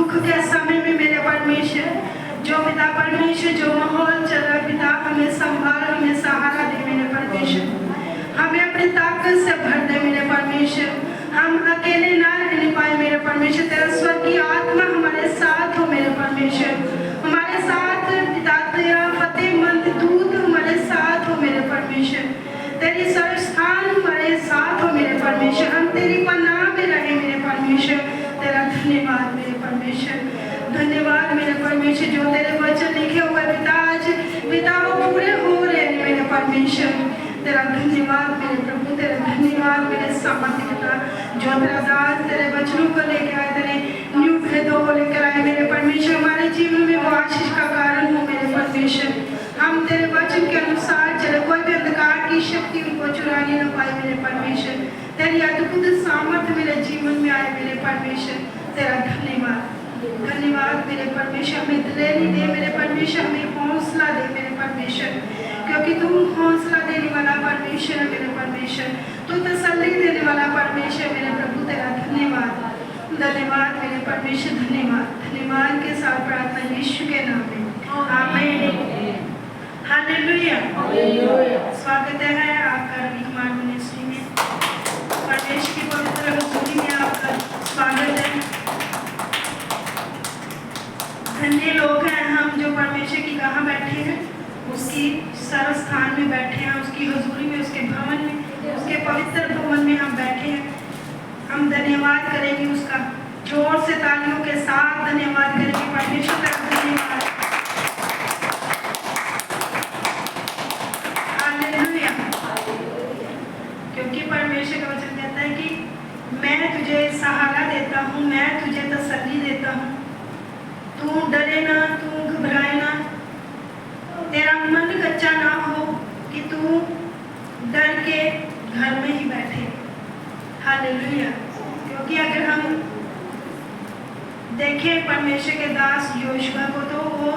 दुख के समय में मेरे परमेश्वर, जो पिता परमेश्वर जो माहौल चल रहा पिता, हमें संभाल, हमें सहारा दे मेरे परमेश्वर, हमें अपनी ताकत से भर दे मेरे परमेश्वर। हम अकेले ना रह पाए मेरे परमेश्वर, तेरा स्वर्गीय आत्मा हमारे साथ हो मेरे परमेश्वर, हमारे साथ पिता, तेरा फतेहमंद दूत हमारे साथ हो मेरे परमेश्वर, तेरी सर्वस्थान हमारे साथ हो मेरे परमेश्वर, हम तेरी पनाह में रहे मेरे परमेश्वर। तेरा धन्यवाद मेरे परमेश्वर, धन्यवाद मेरे परमेश्वर, जो तेरे वचन लिखे हुए पिता आज पिता वो पूरे हो रहे हैं मेरे परमेश्वर। तेरा धन्यवाद मेरे प्रभु, तेरा धन्यवाद मेरे सामर्थ्य पिता, जो तेरा दास तेरे वचनों को लेकर आए, तेरे न्यू भेदों को लेकर आए मेरे परमेश्वर, हमारे जीवन में वो आशीष का कारण हो मेरे परमेश्वर। हम तेरे वचन के अनुसार चले, कोई भी अंधकार की शक्ति उनको चुराने न पाए मेरे परमेश्वर। तेरी अद्भुत सामर्थ्य मेरे जीवन में आए मेरे परमेश्वर। तेरा धन्यवाद, धन्यवाद मेरे परमेश्वर, हमें दिलेरी दे मेरे परमेश्वर, हमें हौसला दे मेरे परमेश्वर, क्योंकि तू हौसला देने वाला परमेश्वर है मेरे परमेश्वर, तू तसल्ली देने वाला परमेश्वर मेरे प्रभु। तेरा धन्यवाद, धन्यवाद मेरे परमेश्वर, धन्यवाद, धन्यवाद के साथ प्रार्थना यीशु के नाम में, आमीन, हालेलुया। स्वागत है आपका रवि कुमार मिनिस्ट्री में, परमेश्वर की पवित्र हजूरी में आपका स्वागत है। धन्य लोग हैं हम जो परमेश्वर की कहाँ बैठे हैं, उसकी सर्वस्थान में बैठे हैं, उसकी हजूरी में, उसके भवन में, उसके पवित्र भवन में हम बैठे हैं। हम धन्यवाद करेंगे उसका, जोर से तालियों के साथ धन्यवाद करेंगे परमेश्वर का, धन्यवाद, हालेलुया। क्योंकि परमेश्वर का वचन कहता है कि मैं तुझे सहारा देता हूँ, मैं तुझे तसल्ली देता हूँ, तू डरे ना, तू घबराए ना, तेरा मन कच्चा ना हो कि तू डर के घर में ही बैठे, हालेलुया। क्योंकि अगर हम देखें परमेश्वर के दास योशुआ को, तो वो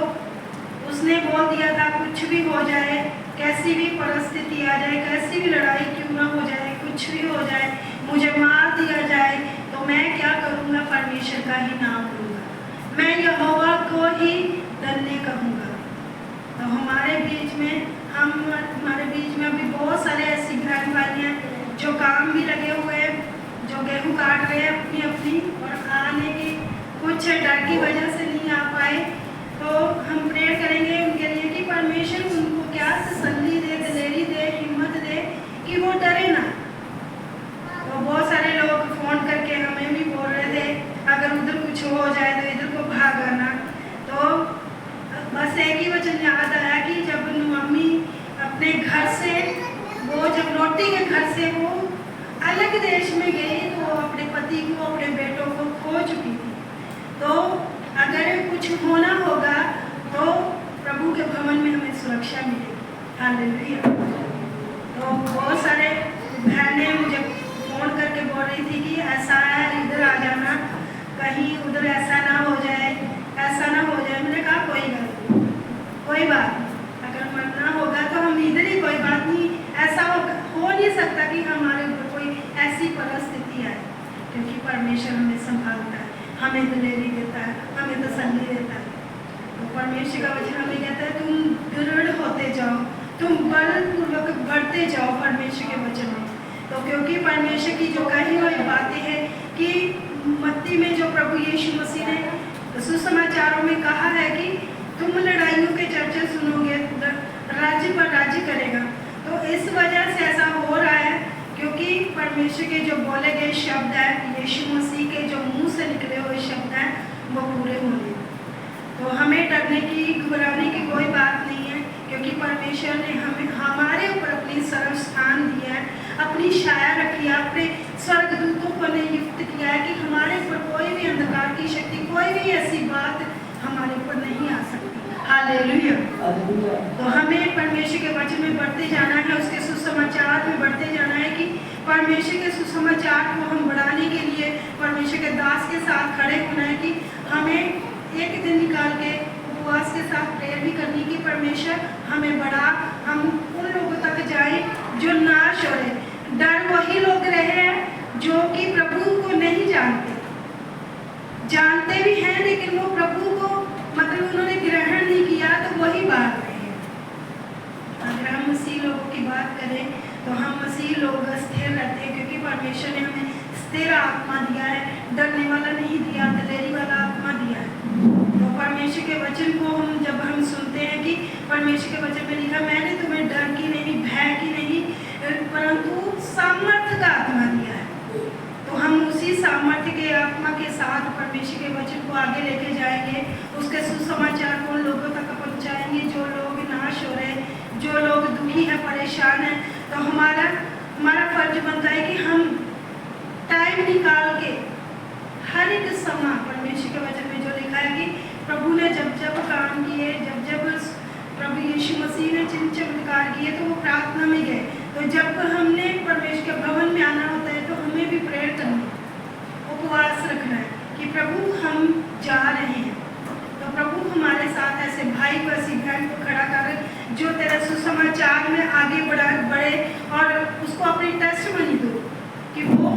उसने बोल दिया था कुछ भी हो जाए, कैसी भी परिस्थिति आ जाए, कैसी भी लड़ाई क्यों ना हो जाए, कुछ भी हो जाए, मुझे मार दिया जाए तो मैं क्या करूँगा, परमेश्वर का ही नाम लूँगा, मैं यहोवा को ही धन्य कहूँगा। तो हमारे बीच में अभी बहुत सारे ऐसी बहन भाई हैं जो काम भी लगे हुए हैं, जो गेहूँ काट रहे हैं अपनी अपनी, और आने की कुछ डर की वजह से नहीं आ पाए। तो हम प्रेयर करेंगे उनके लिए कि परमेश्वर उनको क्या तसल्ली दे, दिलेरी दे, हिम्मत दे कि वो डरे ना। तो बहुत सारे लोग फ़ोन करके हमें भी बोल रहे थे अगर उधर कुछ हो जाए तो इधर को भाग आना। तो बस एक ही वचन याद आया कि जब मम्मी अपने घर से, वो जब लौटी के घर से वो अलग देश में गई, तो वो अपने पति को, अपने बेटों को खो चुकी थी। तो अगर कुछ होना होगा तो प्रभु के भवन में हमें सुरक्षा मिलेगी, हालेलुया। तो बहुत सारे बहनें मुझे फ़ोन करके बोल रही थी कि ऐसा है, इधर आ जाना, कहीं उधर ऐसा ना हो जाए, ऐसा ना हो जाए। मैंने कहा कोई बात नहीं, अगर मरना होगा तो हम इधर ही, कोई बात नहीं, ऐसा हो नहीं सकता कि हमारे ऊपर कोई ऐसी परिस्थिति आए, क्योंकि परमेश्वर हमें संभालता है, हमें दिलेरी देता है, हमें तसल्ली देता है। तो परमेश्वर का वचन हमें कहता है तुम दृढ़ होते जाओ, तुम बलपूर्वक बढ़ते जाओ परमेश्वर के वचन में। तो क्योंकि परमेश्वर की जो कही हुई बातें हैं कि मत्ती में जो प्रभु यीशु मसीह ने सुसमाचारों में कहा है कि तुम लड़ाइयों के चर्चा सुनोगे, राज्य पर राज्य करेगा। तो इस वजह से ऐसा हो रहा है क्योंकि परमेश्वर के जो बोले गए शब्द हैं, यीशु मसीह के जो मुंह से निकले हुए शब्द हैं, वो पूरे होंगे। तो हमें डरने की, घबराने की कोई बात नहीं है, क्योंकि परमेश्वर ने हमारे ऊपर अपनी सर्वस्थान दिया है, अपनी छाया रखी है, अपने स्वर्गदूतों को नियुक्त किया है कि हमारे ऊपर कोई भी अंधकार की शक्ति, कोई भी ऐसी बात हमारे ऊपर नहीं आ सकती, हालेलुया। तो हमें परमेश्वर के वचन में बढ़ते जाना है, उसके सुसमाचार में बढ़ते जाना है कि परमेश्वर के सुसमाचार को हम बढ़ाने के लिए परमेश्वर के दास के साथ खड़े होना है कि हमें एक दिन निकाल के उपवास के साथ प्रेयर भी करनी कि परमेश्वर हमें बढ़ा, हम उन लोगों तक जाए जो नाश हो रहे। डर वही लोग रहे हैं जो कि प्रभु को नहीं जानते, जानते भी हैं लेकिन वो प्रभु को मतलब उन्होंने ग्रहण नहीं किया, तो वही बात रही है। अगर हम मसीह लोगों की बात करें तो हम मसीह लोग स्थिर रहते हैं, क्योंकि परमेश्वर ने हमें स्थिर आत्मा दिया है, डरने वाला नहीं दिया, दलेरी वाला आत्मा दिया है। तो परमेश्वर के वचन को जब हम सुनते हैं कि परमेश्वर के वचन में लिखा, मैंने तुम्हें डर की नहीं, भय की नहीं, परंतु सामर्थ्य का आत्मा दिया है, तो हम उसी सामर्थ्य के आत्मा के साथ परमेश्वर के वचन को आगे लेके जाएंगे, उसके सुसमाचार को लोगों तक पहुंचाएंगे। जो लोग नाश हो रहे, जो लोग दुखी है, परेशान है, तो हमारा फर्ज बनता है कि हम टाइम निकाल के हर एक समय, परमेश्वर के वचन में जो लिखा है कि प्रभु ने जब जब काम किए, जब जब प्रभु यीशु मसीह ने चिन्ह चमत्कार किए, तो वो प्रार्थना में गए। तो जब हमने परमेश्वर के भवन में आना होता है, तो हमें भी प्रेयर करनी, उपवास रखना है कि प्रभु हम जा रहे हैं। तो प्रभु हमारे साथ ऐसे भाई को, ऐसी बहन को खड़ा कर, जो तेरे सुसमाचार में आगे बढ़े और उसको अपनी टेस्टमनी दो, कि वो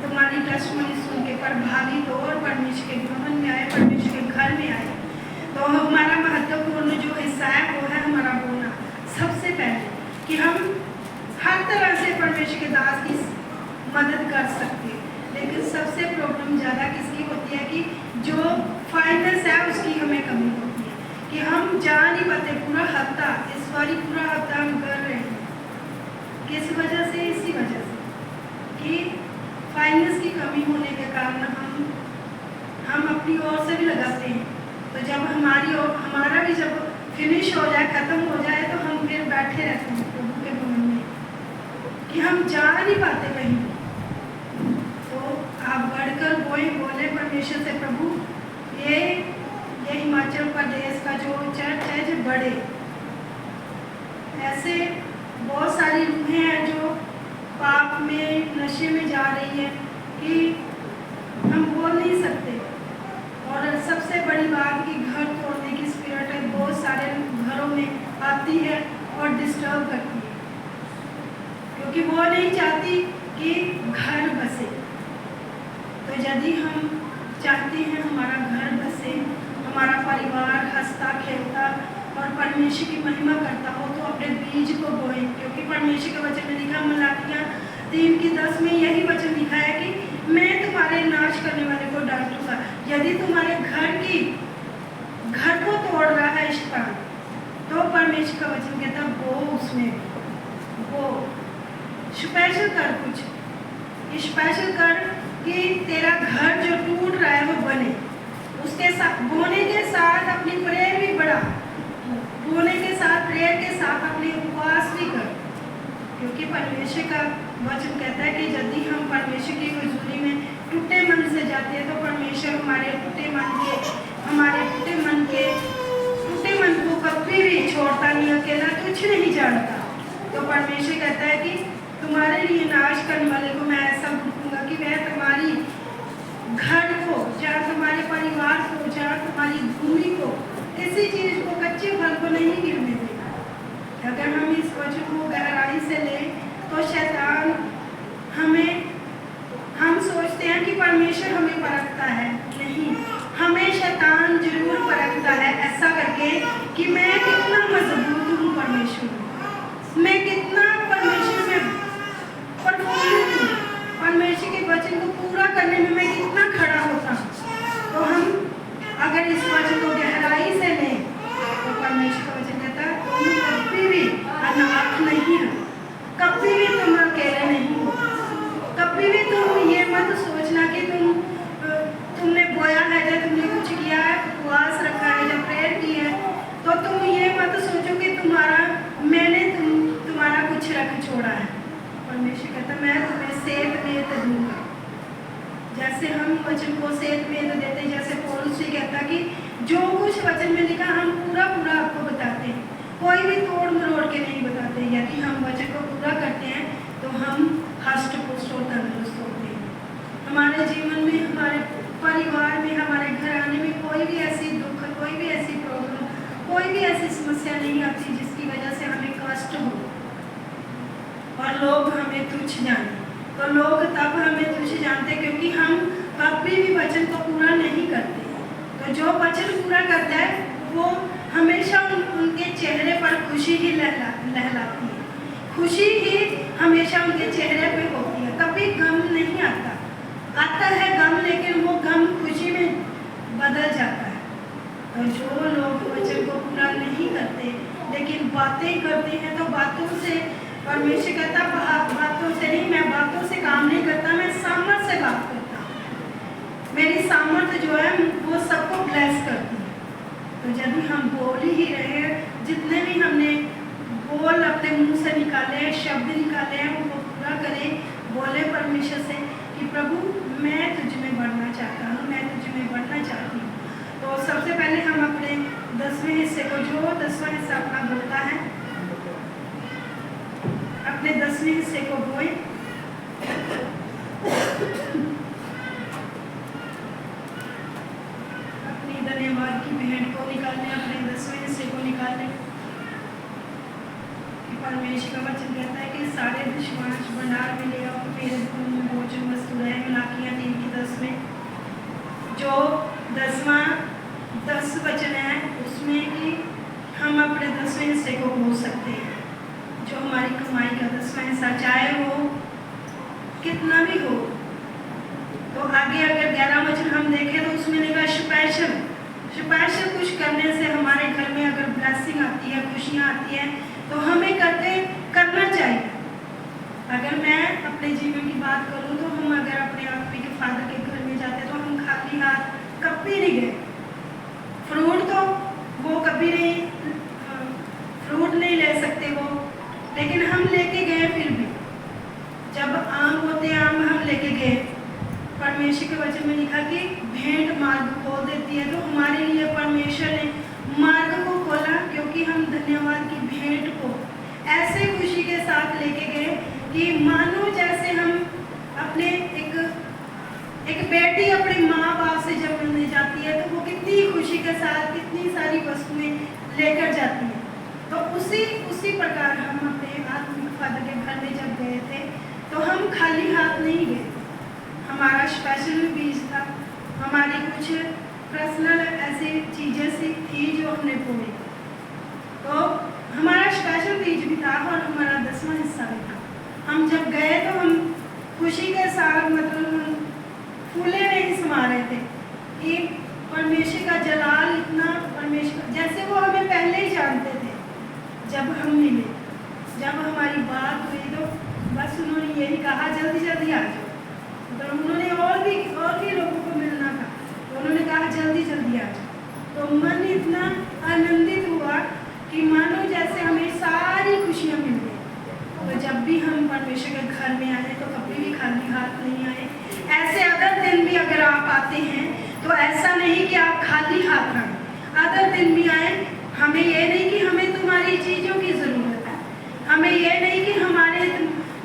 तुम्हारी टेस्टमनी सुन के प्रभावित हो और परमेश्वर के भवन में आए, परमेश्वर के घर में आए। तो हमारा महत्वपूर्ण जो हिस्सा है वो है हमारा बोलना। सबसे पहले कि हम हर तरह से परमेश्वर के दास की मदद कर सकते हैं, लेकिन सबसे प्रॉब्लम ज़्यादा किसकी होती है कि जो फाइनेंस है उसकी हमें कमी होती है, कि हम जा नहीं पाते। पूरा हफ्ता, इस बारी पूरा हफ्ता हम कर रहे हैं, किस वजह से? इसी वजह से कि फाइनेंस की कमी होने के कारण हम अपनी ओर से भी लगाते हैं। तो जब हमारा भी जब फिनिश हो जाए, ख़त्म हो जाए, तो हम फिर बैठे रहते हैं प्रभु के भवन में, कि हम जा नहीं पाते कहीं। तो आप बढ़कर बोले परमेश्वर से, प्रभु ये हिमाचल प्रदेश का जो चर्च है जो बढ़े। ऐसे बहुत सारी रूहें हैं जो पाप में, नशे में जा रही है कि हम बोल नहीं सकते। और सबसे बड़ी बात कि घर तोड़ने की स्पिरिट है, बहुत सारे घरों में आती है और डिस्टर्ब करती है, क्योंकि वो नहीं चाहती कि घर बसे। तो यदि हम चाहते हैं हमारा घर बसे, हमारा परिवार हंसता खेलता और परमेश्वर की महिमा करता हो, तो अपने बीज को बोएं, क्योंकि परमेश्वर के वचन में लिखा, मलाकियाँ 3:10 में यही वचन लिखा है कि मैं तुम्हारे नाश करने वाले को डांटूंगा। यदि तुम्हारे घर को तोड़ रहा है शैतान, तो परमेश्वर का वचन कहता है वो उसमें वो स्पेशल कर, कुछ स्पेशल कर कि तेरा घर जो टूट रहा है वो बने। उसके साथ बोने के साथ अपनी प्रेयर भी बढ़ा, बोने के साथ, प्रेयर के साथ अपने उपवास भी कर, क्योंकि परमेश्वर का वचन कहता है कि यदि हम परमेश्वर की हुजूरी में टूटे मन से जाते हैं, तो परमेश्वर हमारे टूटे मन को कभी भी छोड़ता नहीं, अकेला कुछ नहीं जानता। तो परमेश्वर कहता है कि तुम्हारे लिए नाश करने वाले को मैं ऐसा भूखूंगा कि वह तुम्हारी घर को, जहाँ तुम्हारे परिवार को, जहाँ तुम्हारी भूमि को, किसी चीज को, कच्चे फल को नहीं गिरने देगा। अगर हम इस वचन को गहराई से लें, तो शैतान हम सोचते हैं कि परमेश्वर हमें परखता है, नहीं, हमें शैतान जरूर परखता है, ऐसा करके कि मैं कितना मजबूत हूँ परमेश्वर, मैं कितना परमेश्वर में परफॉर्मेंस हूँ, परमेश्वर के वचन को पूरा करने में मैं कितना खड़ा होता हूँ। तो हम अगर इस वचन को गहराई से लें, तो परमेश्वर का वचन कहता है तुम कभी भी अनाथ नहीं हो, कभी भी तुम अकेले नहीं हो, कभी भी तुम ये मत सोचना कि तुमने बोया है, जब तुमने कुछ किया है, उपवास रखा है, जब प्रेयर की है, तो तुम ये मत सोचो कि मैंने तुम्हारा कुछ रख छोड़ा है। परमेश्वर कहता है मैं तुम्हें सेहत में दूंगा। जैसे हम वचन को सेहत में देते, जैसे पौलुस जी कहता कि जो कुछ वचन में लिखा हम पूरा आपको बताते हैं, कोई भी तोड़ मरोड़ के नहीं बताते। यदि हम वचन को पूरा करते हैं तो हम हष्ट पुष्ट और तंदुरुस्त होते हैं। हमारे जीवन में, हमारे परिवार में, हमारे घराने में कोई भी ऐसी दुख, कोई भी ऐसी प्रॉब्लम, कोई भी ऐसी समस्या नहीं आती जिसकी वजह से हमें कष्ट हो और लोग हमें तुच्छ जाने। तो लोग तब हमें तुच्छ जानते क्योंकि हम कभी भी वचन को पूरा नहीं करते। खुशी ही हमेशा उनके चेहरे पे होती है, कभी गम नहीं आता। आता है गम, लेकिन वो गम खुशी में बदल जाता है। और जो लोग वचन को पूरा नहीं करते लेकिन बातें करते हैं, तो बातों से परमेश्वर कहता बातों से नहीं, मैं बातों से काम नहीं करता, मैं सामर्थ से बात करता हूँ। मेरी सामर्थ जो है वो सबको ब्लेस करती है। तो जब भी हम बोल ही रहे, जितने भी हमने बोल अपने मुंह से निकाले, शब्द निकाले हैं, वो पूरा करें। बोले परमेश्वर से कि प्रभु मैं तुझ में बढ़ना चाहता हूँ, मैं तुझ में बढ़ना चाहती हूँ। तो सबसे पहले हम अपने 10वें हिस्से को, जो 10वां हिस्सा अपना बोलता है, अपने 10वें हिस्से को बोए। अपनी धन्यवाद की भेंट को निकालने, अपने 10वें हिस्से को निकालने। परमेश्वर का वचन कहता है कि सारे दशमांश भंडार में ले आओ, मेरे भोजन वस्तु है। मलाकियाँ 3:10 में जो 10 वचन है उसमें कि हम अपने 10वें हिस्से को बोल सकते हैं। जो हमारी कमाई का 10वां हिस्सा, चाहे वो कितना भी हो। तो आगे अगर 11 वचन हम देखें तो उसमें लिखा स्पेशल कुछ करने से हमारे घर में अगर ब्लेसिंग आती है, खुशियाँ आती है, तो हमें करना चाहिए। अगर मैं अपने जीवन की बात करूं तो हम अगर अपने आत्मिक फादर के घर में जाते तो हम खाली हाथ कभी नहीं गए। फ्रूट तो वो कभी नहीं, फ्रूट नहीं ले सकते वो, लेकिन हम लेके गए। फिर भी जब आम होते आम हम लेके गए। परमेश्वर के वचन में लिखा कि भेंट मार्ग खोल देती है। तो हमारे लिए परमेश्वर ने मार्ग को खोला, क्योंकि हम धन्यवाद की भेंट को ऐसे खुशी के साथ लेके गए कि मानो जैसे हम अपने एक बेटी अपने माँ बाप से जब मिलने जाती है तो वो कितनी खुशी के साथ कितनी सारी वस्तुएं लेकर जाती है। तो उसी प्रकार हम अपने आत्मिक फादर के घर में जब गए थे तो हम खाली हाथ नहीं गए। हमारा स्पेशल बीज था, हमारी कुछ पर्सनल ऐसी चीज़ें सी थी जो हमने बोली। तो हमारा स्पेशल बीज भी था और हमारा 10वां हिस्सा भी था। हम जब गए तो हम खुशी के साथ, मतलब हम फूले नहीं समा रहे थे कि परमेश्वर का जलाल इतना, परमेश्वर जैसे वो हमें पहले ही जानते थे। जब हम मिले, जब हमारी बात हुई तो बस उन्होंने यही कहा जल्दी जल्दी आ जाओ। तो उन्होंने और भी लोगों को मिलना था, तो उन्होंने कहा जल्दी जल्दी आ जाओ। तो मन इतना आनंदित हुआ कि मानो जैसे हमें सारी खुशियाँ मिल गई। तो जब भी हम परमेश्वर के घर में आए तो कभी भी खाली हाथ नहीं आए। ऐसे अदर दिन भी अगर आप आते हैं तो ऐसा नहीं कि आप खाली हाथ आए। अदर दिन भी आए, हमें ये नहीं कि हमें तुम्हारी चीज़ों की ज़रूरत है, हमें ये नहीं कि हमारे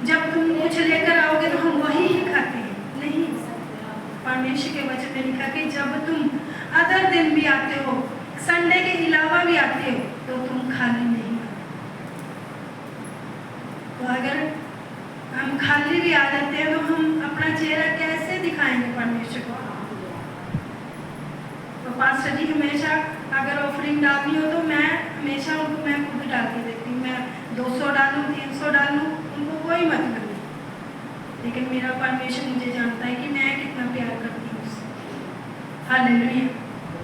जब तुम कुछ लेकर आओगे तो हम वही ही खाते हैं, नहीं। परमेश्वर के वचन में लिखा कि जब तुम अदर दिन भी आते हो, संडे के अलावा भी आते हो, तो तुम खाली नहीं आते। तो अगर हम खाली भी आ जाते हैं तो हम अपना चेहरा कैसे दिखाएंगे परमेश्वर को? तो पास्टर जी हमेशा अगर ऑफरिंग डालनी हो तो मैं हमेशा उनको मैं खुद डाल के देती हूँ। मैं 200 डालूँ, 300 डालूँ, उनको कोई मतलब नहीं। लेकिन मेरा परमेश्वर मुझे जानता है कि मैं कितना प्यार करती हूँ उससे। हालेलुया।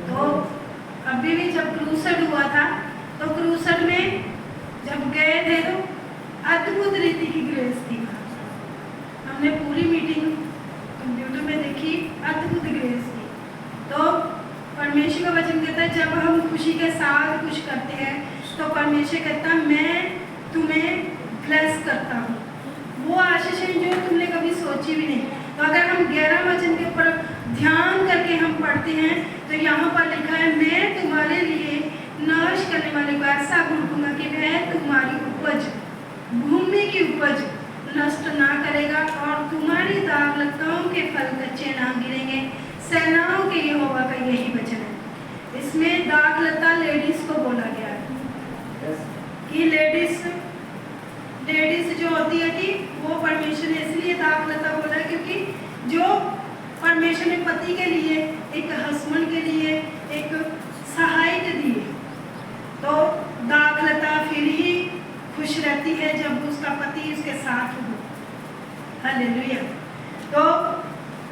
तो अभी भी जब क्रूसेड हुआ था तो क्रूसेड में जब गए थे तो अद्भुत रीति की ग्रेस थी। हमने पूरी मीटिंग कंप्यूटर में देखी, अद्भुत ग्रेस थी। तो परमेश्वर का वचन कहता है जब हम खुशी के साथ कुछ करते हैं तो परमेश्वर कहता है मैं तुम्हें ब्लेस करता हूँ। वो आशीषें जो तुमने कभी सोची भी नहीं। तो अगर हम 11 वचन के ऊपर ध्यान करके हम पढ़ते हैं तो यहाँ पर लिखा है मैं तुम्हारे लिए नाश करने वाले को ऐसा गुण दूंगा कि वह तुम्हारी उपज, भूमि की उपज नष्ट ना करेगा और तुम्हारी दाग लताओं के फल कच्चे ना गिरेंगे। सेनाओं के यहोवा का यही वचन है। इसमें दाग लता लेडीज को बोला गया है कि लेडीज जो होती है कि वो परमेश्वर ने इसलिए दाग लता बोला क्योंकि जो परमेश्वर ने पति के लिए, एक हस्बैंड के लिए एक सहायक दी, तो दाग लता फिर ही खुश रहती है जब उसका पति उसके साथ हो। हालेलुया। तो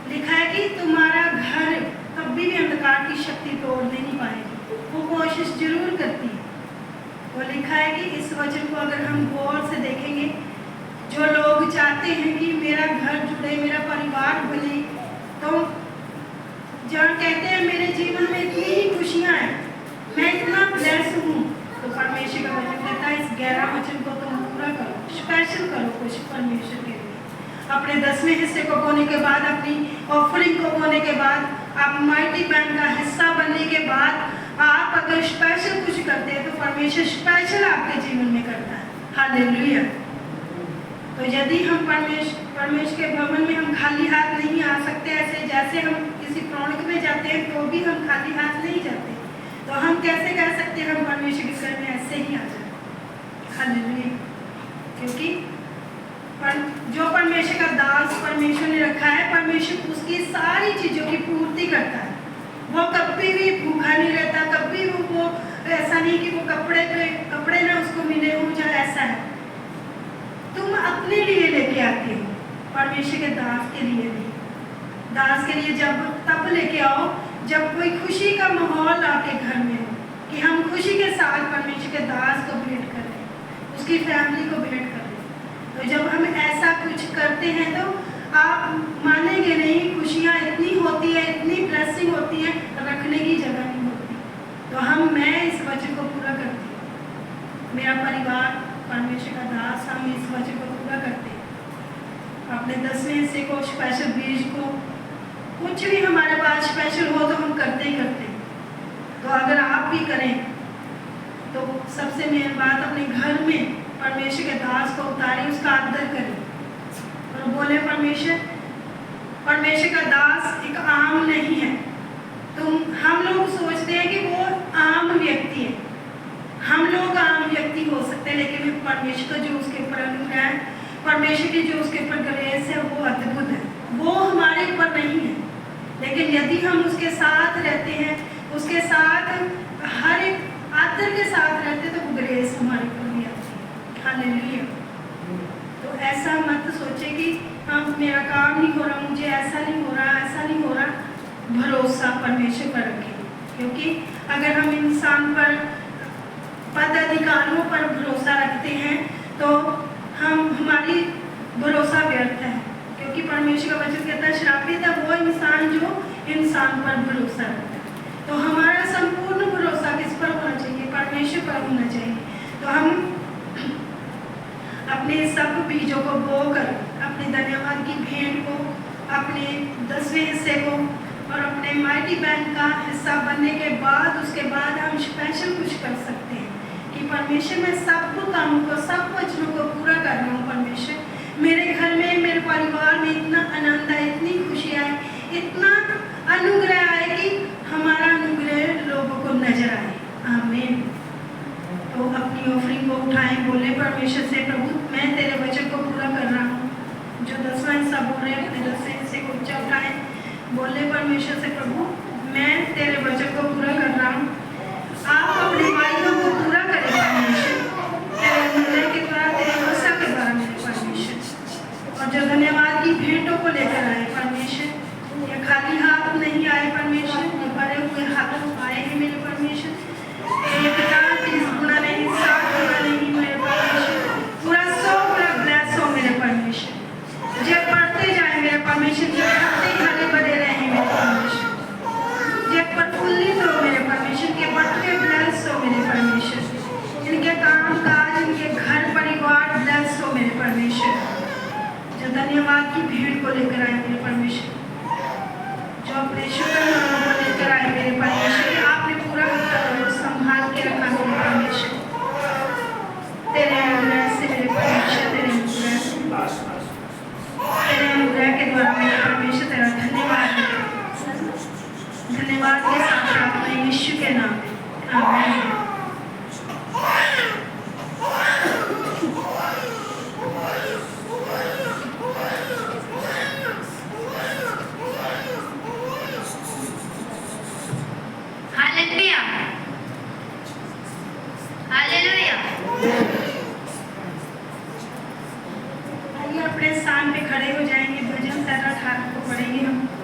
लिखा है कि तुम्हारा घर कभी भी अंधकार की शक्ति तोड़ नहीं पाएगी, वो कोशिश जरूर करती है। वो लिखा है कि इस वचन को अगर हम गौर से देखेंगे, जो लोग चाहते हैं कि मेरा घर जुड़े, मेरा परिवार बने, तो जहाँ कहते हैं मेरे जीवन में इतनी ही खुशियाँ हैं, मैं इतना ब्लेस हूँ, तो परमेश्वर का वचन कहता है इस 11 वचन को तुम पूरा करो, स्पेशल करो कुछ परमेश्वर के लिए। अपने 10वें हिस्से को बोने के बाद, अपनी ऑफरिंग को बोने के बाद, आप माइटी बैंड का हिस्सा बनने के बाद आप अगर स्पेशल कुछ करते हैं तो परमेश्वर स्पेशल आपके जीवन में करता है। हालेलुया। तो यदि हम परमेश्वर के भवन में हम खाली हाथ नहीं आ सकते, ऐसे जैसे हम किसी प्रौणिक में जाते हैं तो भी हम खाली हाथ नहीं जाते, तो हम कैसे कह सकते हैं हम परमेश्वर के घर में ऐसे ही आ जाए। हालेलुया। क्योंकि जो परमेश्वर का दास परमेश्वर ने रखा है, परमेश्वर उसकी सारी चीज़ों की पूर्ति करता है। वो कभी भी भूखा नहीं रहता, कभी वो ऐसा नहीं कि वो कपड़े ना उसको मिले हो जाए, ऐसा है। तुम अपने लिए लेके आते हो, परमेश्वर के दास के लिए नहीं। दास के लिए जब तब लेके आओ जब कोई खुशी का माहौल आपके घर में हो, कि हम खुशी के साथ परमेश्वर के दास को भेंट करें, उसकी फैमिली को भेंट करें। तो जब हम ऐसा कुछ करते हैं तो आप मानेंगे नहीं, खुशियाँ इतनी होती है, इतनी ब्लेसिंग होती है, रखने की जगह नहीं होती। तो मैं इस वचन को पूरा करती हूँ, मेरा परिवार परमेश्वर का दास, हम इस वचन को पूरा करते हैं। अपने 10वें हिस्से को, स्पेशल बीज को, कुछ भी हमारे पास स्पेशल हो तो हम करते ही करते हैं। तो अगर आप भी करें तो सबसे मेन बात, अपने घर में परमेश्वर के दास को उतारें, उसका आदर करें और बोले परमेश्वर का दास एक आम नहीं है। तो हम लोग सोचते हैं कि वो आम व्यक्ति है, हम लोग आम व्यक्ति हो सकते हैं, लेकिन परमेश्वर का जो उसके ऊपर अनुग्रह है, परमेश्वर की जो उसके ऊपर ग्रेस है, वो अद्भुत है। वो हमारे ऊपर नहीं है, लेकिन यदि हम उसके साथ रहते हैं, उसके साथ हर एक आदर के साथ रहते, तो वो ग्रेस हमारे ऊपर भी आती है। हालेलुया। तो ऐसा मत सोचे कि हाँ मेरा काम नहीं हो रहा, मुझे ऐसा नहीं हो रहा, ऐसा नहीं हो रहा। भरोसा परमेश्वर पर रखें, क्योंकि अगर हम इंसान पर, पद अधिकारियों पर भरोसा रखते हैं तो हमारी भरोसा व्यर्थ है। क्योंकि परमेश्वर का वचन कहता है श्रापित है वो इंसान जो इंसान पर भरोसा रखता है। तो हमारा संपूर्ण भरोसा किस पर होना चाहिए? परमेश्वर पर होना चाहिए। तो हम अपने सब बीजों को बोकर, अपने धन्यवाद की भेंट को, अपने 10वें हिस्से को और अपने माइटी बैंक का हिस्सा बनने के बाद, उसके बाद हम स्पेशल कुछ कर सकते हैं कि परमेश्वर मैं सब कामों को, सब वचनों को पूरा कर रहा हूँ। परमेश्वर मेरे घर में, मेरे परिवार में इतना आनंद आए, इतनी खुशी आए, इतना अनुग्रह आए कि हमारा अनुग्रह लोगों को नजर आए। आमीन। तो अपनी ऑफरिंग को उठाएं, बोले परमेश्वर से प्रभु मैं तेरे वचन को पूरा कर रहा हूँ। जो 10वां हिस्सा बोल रहे हैं अपने 10वें हिस्से को ऊंचा उठाएं, बोले परमेश्वर से प्रभु मैं तेरे वचन को पूरा कर रहा हूँ। आप अपने वायदों को पूरा करें परमेश्वर, तेरे अनुग्रह के द्वारा, तेरे वर्षा के द्वारा मेरे परमेश्वर। और जो धन्यवाद की भेंटों को लेकर आए परमेश्वर, ये खाली हाथ नहीं आए परमेश्वर, ये भरे हुए हाथों आए हैं मेरे परमेश्वर। 30 गुना नहीं, 60 गुना नहीं मेरे परमेश्वर, पूरा 100 गुना ब्लेस हो मेरे परमेश्वर। जब बढ़ते जाए मेरे परमेश्वर, जब बढ़ते हरे भरे रहे मेरे परमेश्वर, जब प्रफुल्लित हो मेरे परमेश्वर, के बढ़ते ब्लेस हो मेरे परमेश्वर, इनके काम काज, इनके घर परिवार ब्लेस हो मेरे परमेश्वर। जो धन्यवाद की भीड़ को लेकर आए मेरे परमेश्वर, जो अपने शुक्र को लेकर आए मेरे परमेश्वर, आपने पूरा संभाल के रखा मेरे परमेश्वर। तेरे अनुग्रह से मेरे परमेश्वर, तेरे अनुग्रह से, तेरे अनुग्रह के द्वारा मेरे परमेश्वर तेरा धन्यवाद, धन्यवाद के साथ प्रार्थना यीशु के नाम में, आमीन। स्थान पे खड़े हो जाएंगे, भजन 18 को पढ़ेंगे हम।